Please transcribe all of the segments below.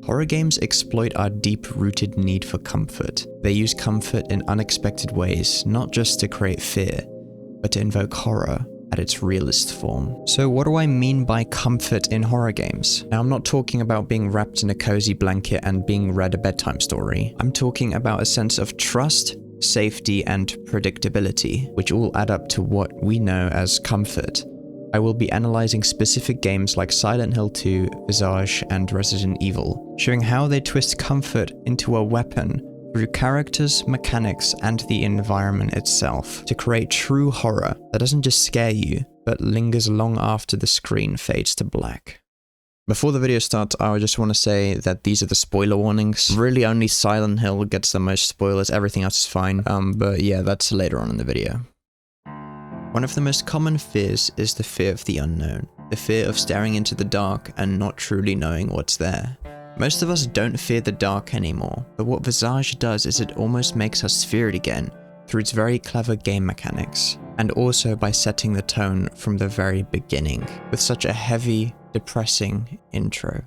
Horror games exploit our deep-rooted need for comfort. They use comfort in unexpected ways, not just to create fear, but to invoke horror at its realest form. So what do I mean by comfort in horror games? Now, I'm not talking about being wrapped in a cozy blanket and being read a bedtime story. I'm talking about a sense of trust, safety, and predictability, which all add up to what we know as comfort. I will be analyzing specific games like Silent Hill 2, Visage, and Resident Evil, showing how they twist comfort into a weapon through characters, mechanics, and the environment itself to create true horror that doesn't just scare you, but lingers long after the screen fades to black. Before the video starts, I just want to say that these are the spoiler warnings. Really only Silent Hill gets the most spoilers, everything else is fine, but yeah, that's later on in the video. One of the most common fears is the fear of the unknown, the fear of staring into the dark and not truly knowing what's there. Most of us don't fear the dark anymore, but what Visage does is it almost makes us fear it again through its very clever game mechanics, and also by setting the tone from the very beginning with such a heavy, depressing intro.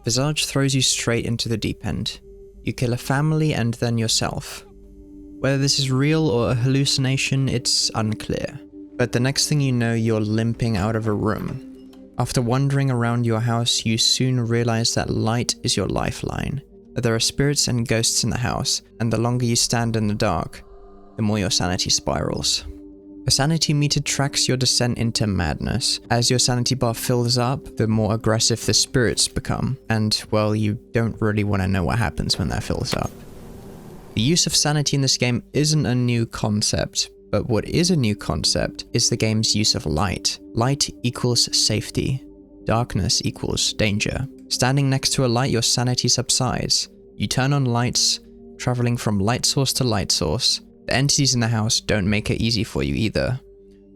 Visage throws you straight into the deep end. You kill a family and then yourself. Whether this is real or a hallucination, it's unclear. But the next thing you know, you're limping out of a room. After wandering around your house, you soon realize that light is your lifeline, that there are spirits and ghosts in the house, and the longer you stand in the dark, the more your sanity spirals. A sanity meter tracks your descent into madness. As your sanity bar fills up, the more aggressive the spirits become, and, well, you don't really want to know what happens when that fills up. The use of sanity in this game isn't a new concept, but what is a new concept is the game's use of light. Light equals safety. Darkness equals danger. Standing next to a light, your sanity subsides. You turn on lights, traveling from light source to light source. The entities in the house don't make it easy for you either.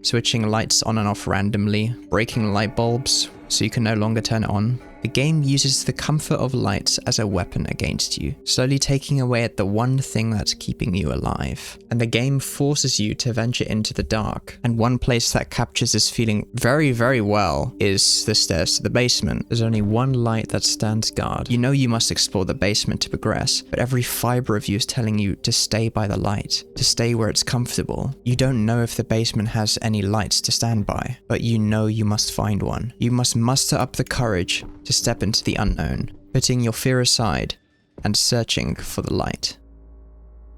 Switching lights on and off randomly, breaking light bulbs so you can no longer turn it on. The game uses the comfort of lights as a weapon against you, slowly taking away at the one thing that's keeping you alive. And the game forces you to venture into the dark. And one place that captures this feeling very, very well is the stairs to the basement. There's only one light that stands guard. You know you must explore the basement to progress, but every fiber of you is telling you to stay by the light, to stay where it's comfortable. You don't know if the basement has any lights to stand by, but you know you must find one. You must muster up the courage to step into the unknown, putting your fear aside and searching for the light.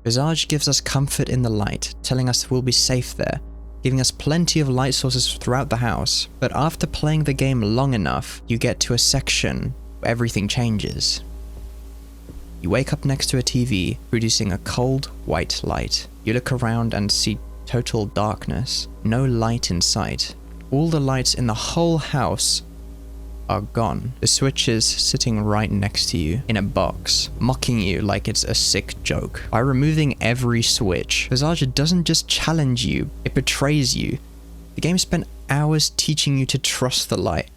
Visage gives us comfort in the light, telling us we'll be safe there, giving us plenty of light sources throughout the house. But after playing the game long enough, you get to a section where everything changes. You wake up next to a TV, producing a cold, white light. You look around and see total darkness, no light in sight. All the lights in the whole house are gone. The switch is sitting right next to you in a box, mocking you like it's a sick joke. By removing every switch, Visage doesn't just challenge you, it betrays you. The game spent hours teaching you to trust the light,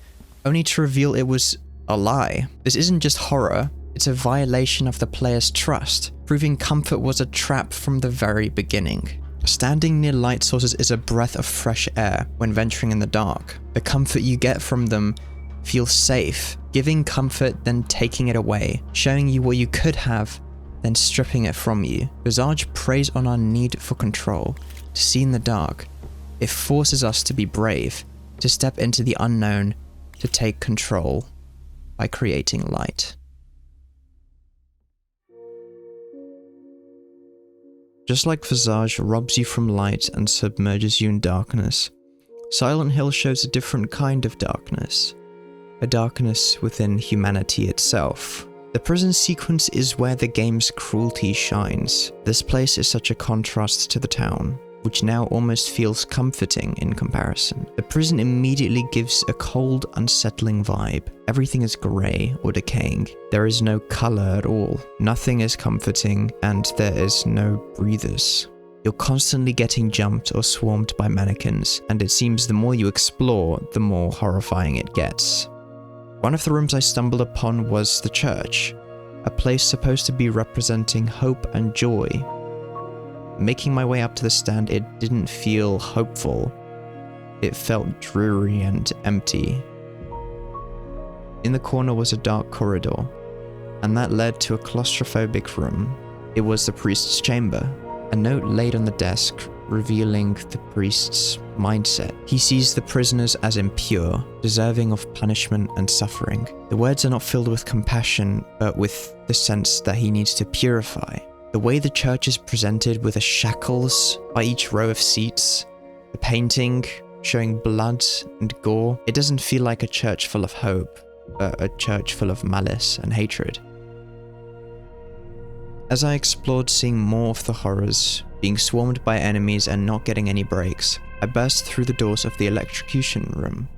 only to reveal it was a lie. This isn't just horror, it's a violation of the player's trust, proving comfort was a trap from the very beginning. Standing near light sources is a breath of fresh air when venturing in the dark. The comfort you get from them feels safe, giving comfort then taking it away, showing you what you could have, then stripping it from you. Visage preys on our need for control, to see in the dark. It forces us to be brave, to step into the unknown, to take control by creating light. Just like Visage robs you from light and submerges you in darkness, Silent Hill shows a different kind of darkness. A darkness within humanity itself. The prison sequence is where the game's cruelty shines. This place is such a contrast to the town, which now almost feels comforting in comparison. The prison immediately gives a cold, unsettling vibe. Everything is grey or decaying. There is no colour at all. Nothing is comforting, and there is no breathers. You're constantly getting jumped or swarmed by mannequins, and it seems the more you explore, the more horrifying it gets. One of the rooms I stumbled upon was the church, a place supposed to be representing hope and joy. Making my way up to the stand, it didn't feel hopeful. It felt dreary and empty. In the corner was a dark corridor, and that led to a claustrophobic room. It was the priest's chamber. A note laid on the desk revealing the priest's mindset. He sees the prisoners as impure, deserving of punishment and suffering. The words are not filled with compassion, but with the sense that he needs to purify. The way the church is presented with the shackles by each row of seats, the painting showing blood and gore, it doesn't feel like a church full of hope, but a church full of malice and hatred. As I explored seeing more of the horrors, being swarmed by enemies and not getting any breaks, I burst through the doors of the electrocution room.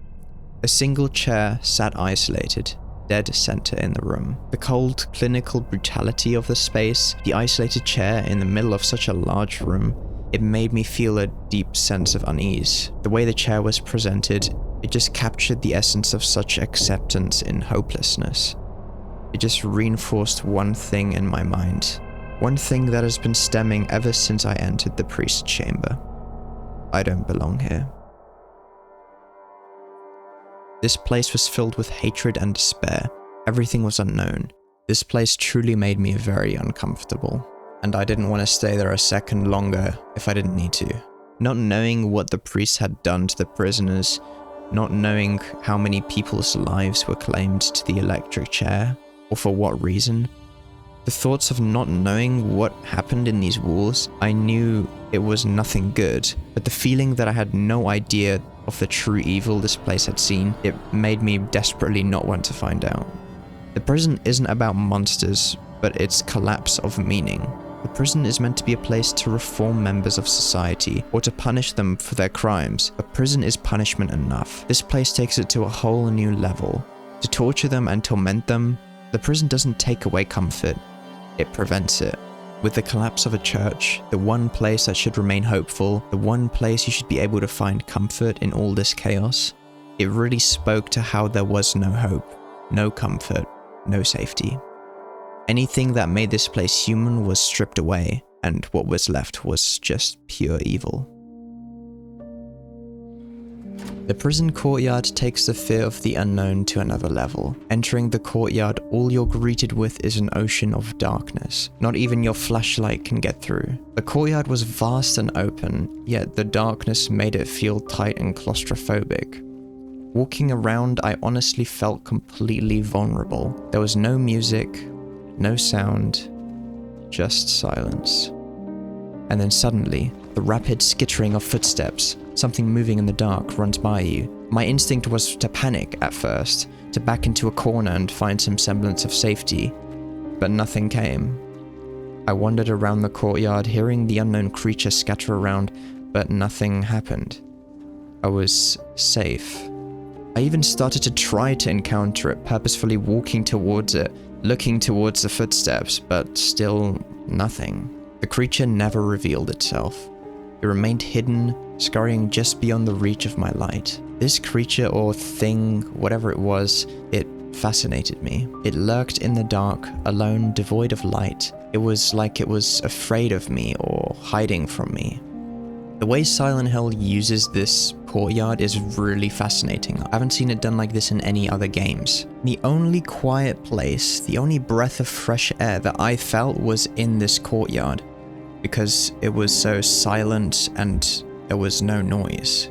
A single chair sat isolated, dead center in the room. The cold, clinical brutality of the space, the isolated chair in the middle of such a large room, it made me feel a deep sense of unease. The way the chair was presented, it just captured the essence of such acceptance in hopelessness. It just reinforced one thing in my mind. One thing that has been stemming ever since I entered the priest's chamber. I don't belong here. This place was filled with hatred and despair. Everything was unknown. This place truly made me very uncomfortable, and I didn't want to stay there a second longer if I didn't need to. Not knowing what the priests had done to the prisoners, not knowing how many people's lives were claimed to the electric chair, or for what reason. The thoughts of not knowing what happened in these walls, I knew it was nothing good, but the feeling that I had no idea of the true evil this place had seen, it made me desperately not want to find out. The prison isn't about monsters, but its collapse of meaning. The prison is meant to be a place to reform members of society, or to punish them for their crimes, but prison is punishment enough. This place takes it to a whole new level. To torture them and torment them, the prison doesn't take away comfort, it prevents it. With the collapse of a church, the one place that should remain hopeful, the one place you should be able to find comfort in all this chaos, it really spoke to how there was no hope, no comfort, no safety. Anything that made this place human was stripped away, and what was left was just pure evil. The prison courtyard takes the fear of the unknown to another level. Entering the courtyard, all you're greeted with is an ocean of darkness. Not even your flashlight can get through. The courtyard was vast and open, yet the darkness made it feel tight and claustrophobic. Walking around, I honestly felt completely vulnerable. There was no music, no sound, just silence. And then suddenly, the rapid skittering of footsteps, something moving in the dark, runs by you. My instinct was to panic at first, to back into a corner and find some semblance of safety, but nothing came. I wandered around the courtyard, hearing the unknown creature scatter around, but nothing happened. I was safe. I even started to try to encounter it, purposefully walking towards it, looking towards the footsteps, but still nothing. The creature never revealed itself. It remained hidden, scurrying just beyond the reach of my light. This creature or thing, whatever it was, it fascinated me. It lurked in the dark, alone, devoid of light. It was like it was afraid of me or hiding from me. The way Silent Hill uses this courtyard is really fascinating. I haven't seen it done like this in any other games. The only quiet place, the only breath of fresh air that I felt was in this courtyard, because it was so silent and there was no noise,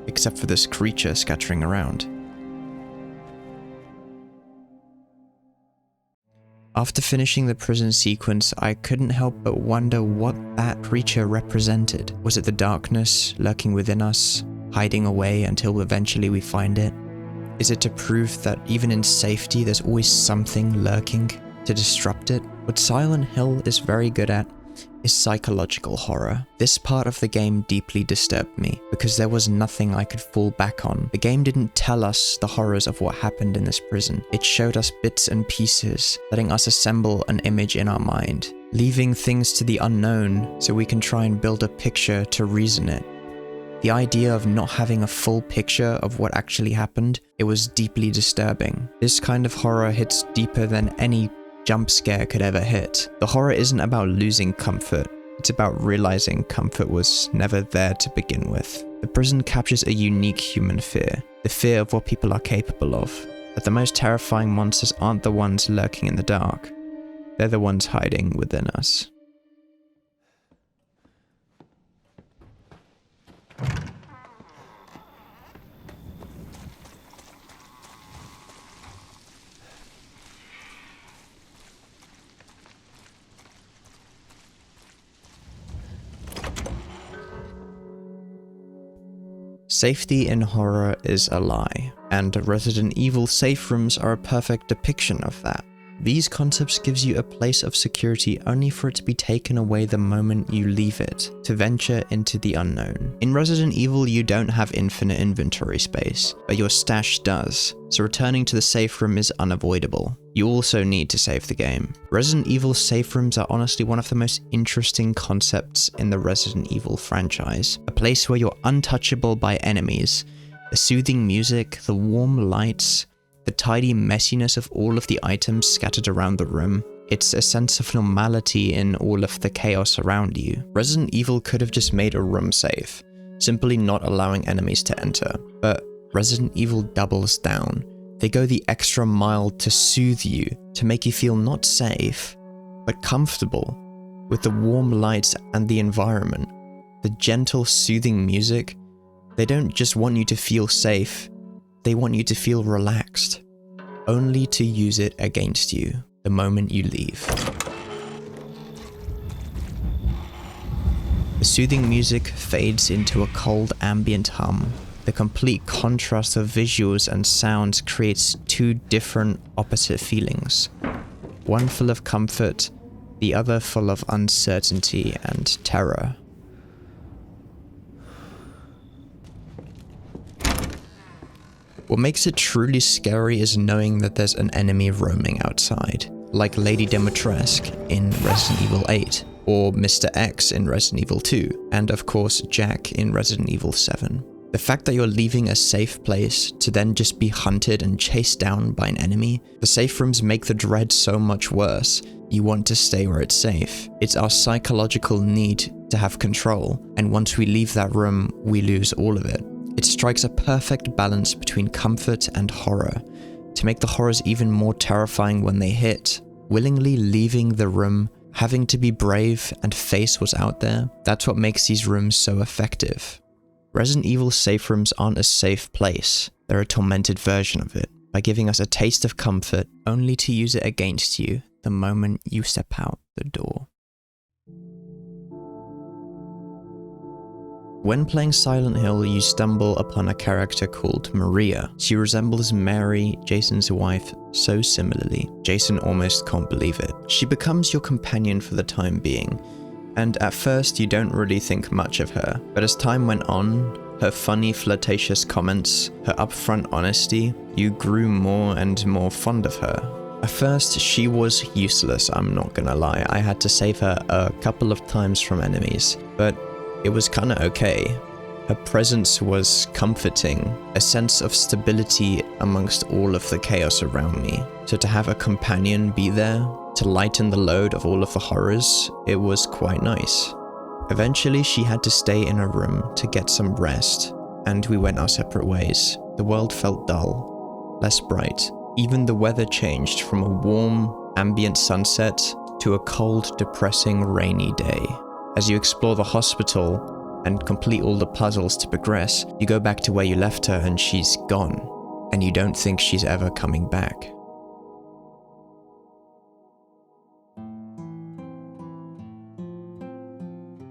except for this creature scattering around. After finishing the prison sequence, I couldn't help but wonder what that creature represented. Was it the darkness lurking within us, hiding away until eventually we find it? Is it to prove that even in safety there's always something lurking to disrupt it? What Silent Hill is very good at is psychological horror. This part of the game deeply disturbed me because there was nothing I could fall back on. The game didn't tell us the horrors of what happened in this prison. It showed us bits and pieces, letting us assemble an image in our mind, leaving things to the unknown so we can try and build a picture to reason it. The idea of not having a full picture of what actually happened, it was deeply disturbing. This kind of horror hits deeper than any jump scare could ever hit. The horror isn't about losing comfort, it's about realizing comfort was never there to begin with. The prison captures a unique human fear, the fear of what people are capable of. But the most terrifying monsters aren't the ones lurking in the dark. They're the ones hiding within us. Safety in horror is a lie, and Resident Evil safe rooms are a perfect depiction of that. These concepts gives you a place of security only for it to be taken away the moment you leave it, to venture into the unknown. In Resident Evil, you don't have infinite inventory space, but your stash does, so returning to the safe room is unavoidable. You also need to save the game. Resident Evil safe rooms are honestly one of the most interesting concepts in the Resident Evil franchise. A place where you're untouchable by enemies, the soothing music, the warm lights, the tidy messiness of all of the items scattered around the room. It's a sense of normality in all of the chaos around you. Resident Evil could have just made a room safe, simply not allowing enemies to enter. But Resident Evil doubles down. They go the extra mile to soothe you, to make you feel not safe, but comfortable, with the warm lights and the environment, the gentle, soothing music. They don't just want you to feel safe, they want you to feel relaxed, only to use it against you the moment you leave. The soothing music fades into a cold ambient hum. The complete contrast of visuals and sounds creates two different opposite feelings. One full of comfort, the other full of uncertainty and terror. What makes it truly scary is knowing that there's an enemy roaming outside, like Lady Dimitrescu in Resident Evil 8, or Mr. X in Resident Evil 2, and of course Jack in Resident Evil 7. The fact that you're leaving a safe place to then just be hunted and chased down by an enemy, the safe rooms make the dread so much worse. You want to stay where it's safe. It's our psychological need to have control, and once we leave that room, we lose all of it. It strikes a perfect balance between comfort and horror, to make the horrors even more terrifying when they hit. Willingly leaving the room, having to be brave and face what's out there, that's what makes these rooms so effective. Resident Evil safe rooms aren't a safe place, they're a tormented version of it, by giving us a taste of comfort only to use it against you the moment you step out the door. When playing Silent Hill, you stumble upon a character called Maria. She resembles Mary, Jason's wife, so similarly. Jason almost can't believe it. She becomes your companion for the time being, and at first you don't really think much of her, but as time went on, her funny, flirtatious comments, her upfront honesty, you grew more and more fond of her. At first, she was useless, I'm not gonna lie. I had to save her a couple of times from enemies, but it was kinda okay. Her presence was comforting, a sense of stability amongst all of the chaos around me. So to have a companion be there, to lighten the load of all of the horrors, it was quite nice. Eventually she had to stay in a room to get some rest, and we went our separate ways. The world felt dull, less bright. Even the weather changed from a warm, ambient sunset to a cold, depressing, rainy day. As you explore the hospital and complete all the puzzles to progress, you go back to where you left her and she's gone, and you don't think she's ever coming back.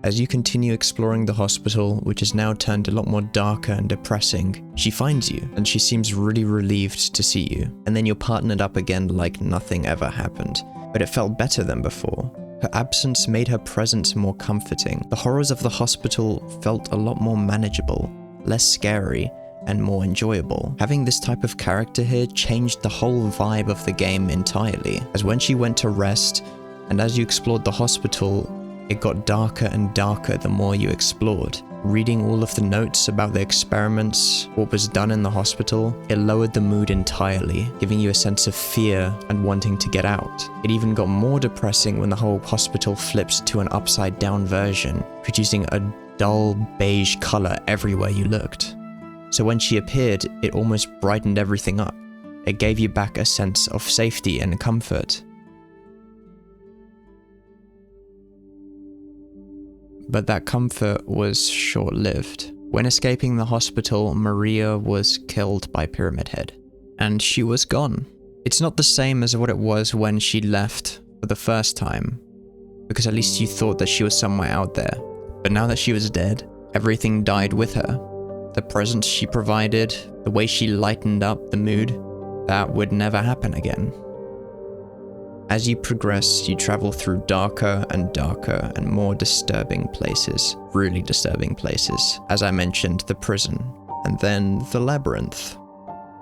As you continue exploring the hospital, which has now turned a lot more darker and depressing, she finds you, and she seems really relieved to see you. And then you're partnered up again like nothing ever happened, but it felt better than before. Her absence made her presence more comforting. The horrors of the hospital felt a lot more manageable, less scary, and more enjoyable. Having this type of character here changed the whole vibe of the game entirely, as when she went to rest, and as you explored the hospital, it got darker and darker the more you explored. Reading all of the notes about the experiments, what was done in the hospital, it lowered the mood entirely, giving you a sense of fear and wanting to get out. It even got more depressing when the whole hospital flipped to an upside down version, producing a dull beige color everywhere you looked. So when she appeared, it almost brightened everything up. It gave you back a sense of safety and comfort. But that comfort was short-lived. When escaping the hospital, Maria was killed by Pyramid Head, and she was gone. It's not the same as what it was when she left for the first time, because at least you thought that she was somewhere out there. But now that she was dead, everything died with her. The presence she provided, the way she lightened up the mood, that would never happen again. As you progress, you travel through darker and darker and more disturbing places, really disturbing places. As I mentioned, the prison, and then the labyrinth.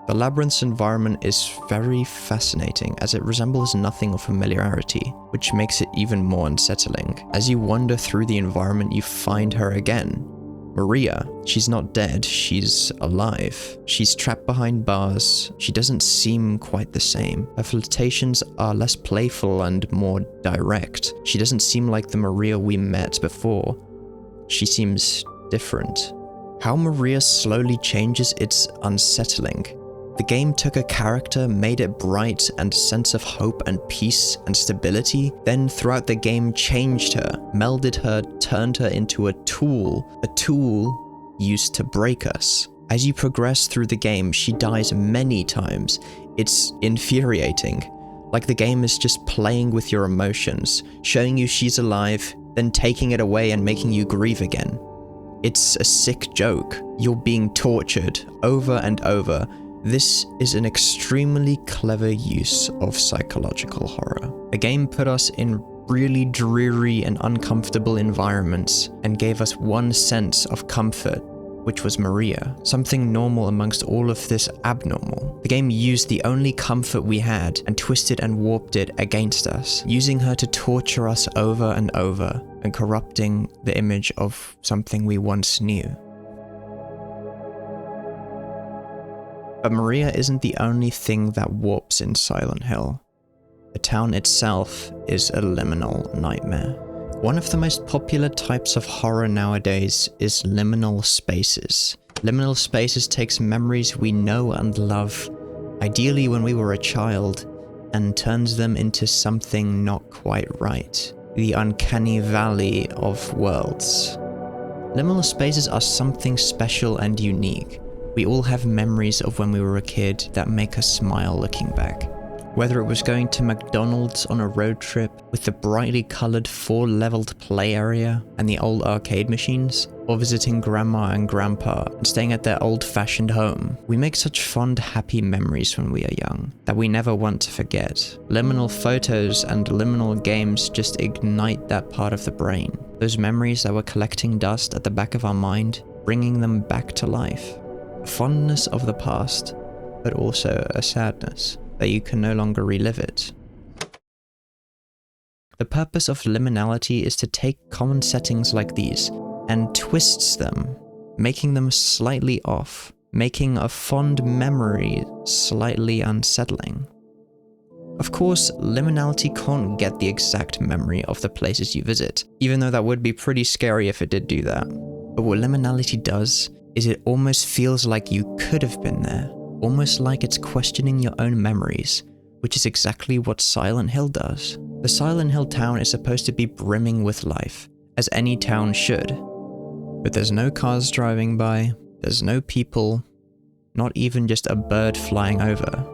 The labyrinth's environment is very fascinating as it resembles nothing of familiarity, which makes it even more unsettling. As you wander through the environment, you find her again. Maria, she's not dead, she's alive. She's trapped behind bars. She doesn't seem quite the same. Her flirtations are less playful and more direct. She doesn't seem like the Maria we met before. She seems different. How Maria slowly changes, it's unsettling. The game took a character, made it bright and a sense of hope and peace and stability, then throughout the game changed her, melded her, turned her into a tool used to break us. As you progress through the game, she dies many times. It's infuriating. Like the game is just playing with your emotions, showing you she's alive, then taking it away and making you grieve again. It's a sick joke. You're being tortured over and over. This is an extremely clever use of psychological horror. The game put us in really dreary and uncomfortable environments and gave us one sense of comfort, which was Maria, something normal amongst all of this abnormal. The game used the only comfort we had and twisted and warped it against us, using her to torture us over and over and corrupting the image of something we once knew. But Maria isn't the only thing that warps in Silent Hill. The town itself is a liminal nightmare. One of the most popular types of horror nowadays is liminal spaces. Liminal spaces takes memories we know and love, ideally when we were a child, and turns them into something not quite right. The uncanny valley of worlds. Liminal spaces are something special and unique. We all have memories of when we were a kid that make us smile looking back. Whether it was going to McDonald's on a road trip with the brightly coloured 4-leveled play area and the old arcade machines, or visiting grandma and grandpa and staying at their old-fashioned home. We make such fond, happy memories when we are young that we never want to forget. Liminal photos and liminal games just ignite that part of the brain. Those memories that were collecting dust at the back of our mind, bringing them back to life. A fondness of the past, but also a sadness that you can no longer relive it. The purpose of liminality is to take common settings like these and twists them, making them slightly off, making a fond memory slightly unsettling. Of course, liminality can't get the exact memory of the places you visit, even though that would be pretty scary if it did do that. But what liminality does is it almost feels like you could have been there, almost like it's questioning your own memories, which is exactly what Silent Hill does. The Silent Hill town is supposed to be brimming with life, as any town should. But there's no cars driving by, there's no people, not even just a bird flying over.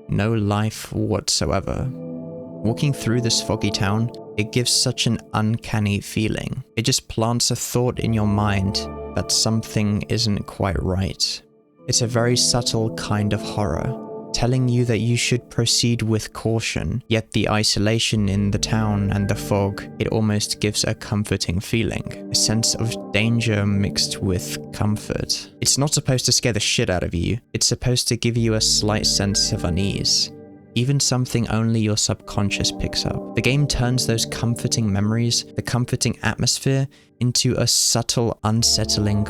No life whatsoever. Walking through this foggy town, it gives such an uncanny feeling. It just plants a thought in your mind that something isn't quite right. It's a very subtle kind of horror, telling you that you should proceed with caution, yet the isolation in the town and the fog, it almost gives a comforting feeling, a sense of danger mixed with comfort. It's not supposed to scare the shit out of you, it's supposed to give you a slight sense of unease, even something only your subconscious picks up. The game turns those comforting memories, the comforting atmosphere, into a subtle, unsettling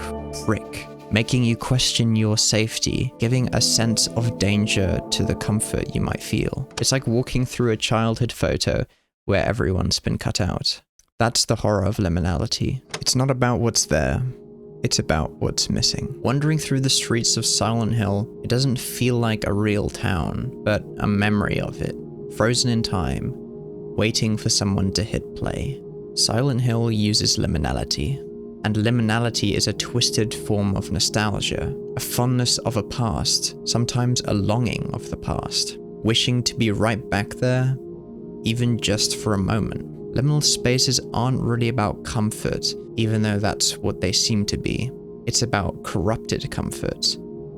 prick, making you question your safety, giving a sense of danger to the comfort you might feel. It's like walking through a childhood photo where everyone's been cut out. That's the horror of liminality. It's not about what's there, It's about what's missing. Wandering through the streets of Silent Hill, it doesn't feel like a real town, but a memory of it, frozen in time, waiting for someone to hit play. Silent Hill uses liminality, and liminality is a twisted form of nostalgia, a fondness of a past, sometimes a longing of the past, wishing to be right back there, even just for a moment. Liminal spaces aren't really about comfort, even though that's what they seem to be. It's about corrupted comfort,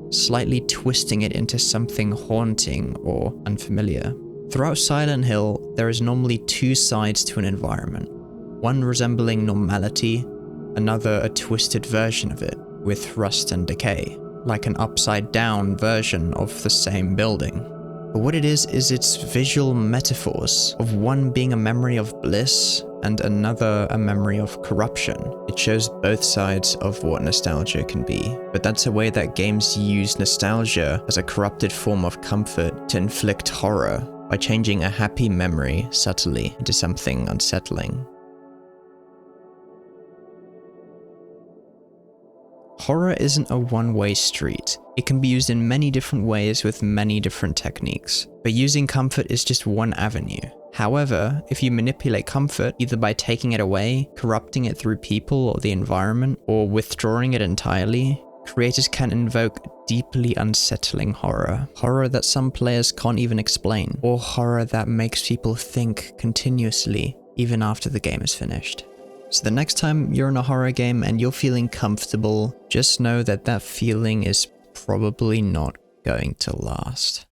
slightly twisting it into something haunting or unfamiliar. Throughout Silent Hill, there is normally two sides to an environment, one resembling normality, another a twisted version of it, with rust and decay, like an upside-down version of the same building. But what it is its visual metaphors of one being a memory of bliss and another a memory of corruption. It shows both sides of what nostalgia can be, but that's a way that games use nostalgia as a corrupted form of comfort to inflict horror by changing a happy memory subtly into something unsettling. Horror isn't a one-way street. It can be used in many different ways with many different techniques, but using comfort is just one avenue. However, if you manipulate comfort, either by taking it away, corrupting it through people or the environment, or withdrawing it entirely, creators can invoke deeply unsettling horror. Horror that some players can't even explain, or horror that makes people think continuously, even after the game is finished. So the next time you're in a horror game and you're feeling comfortable, just know that that feeling is probably not going to last.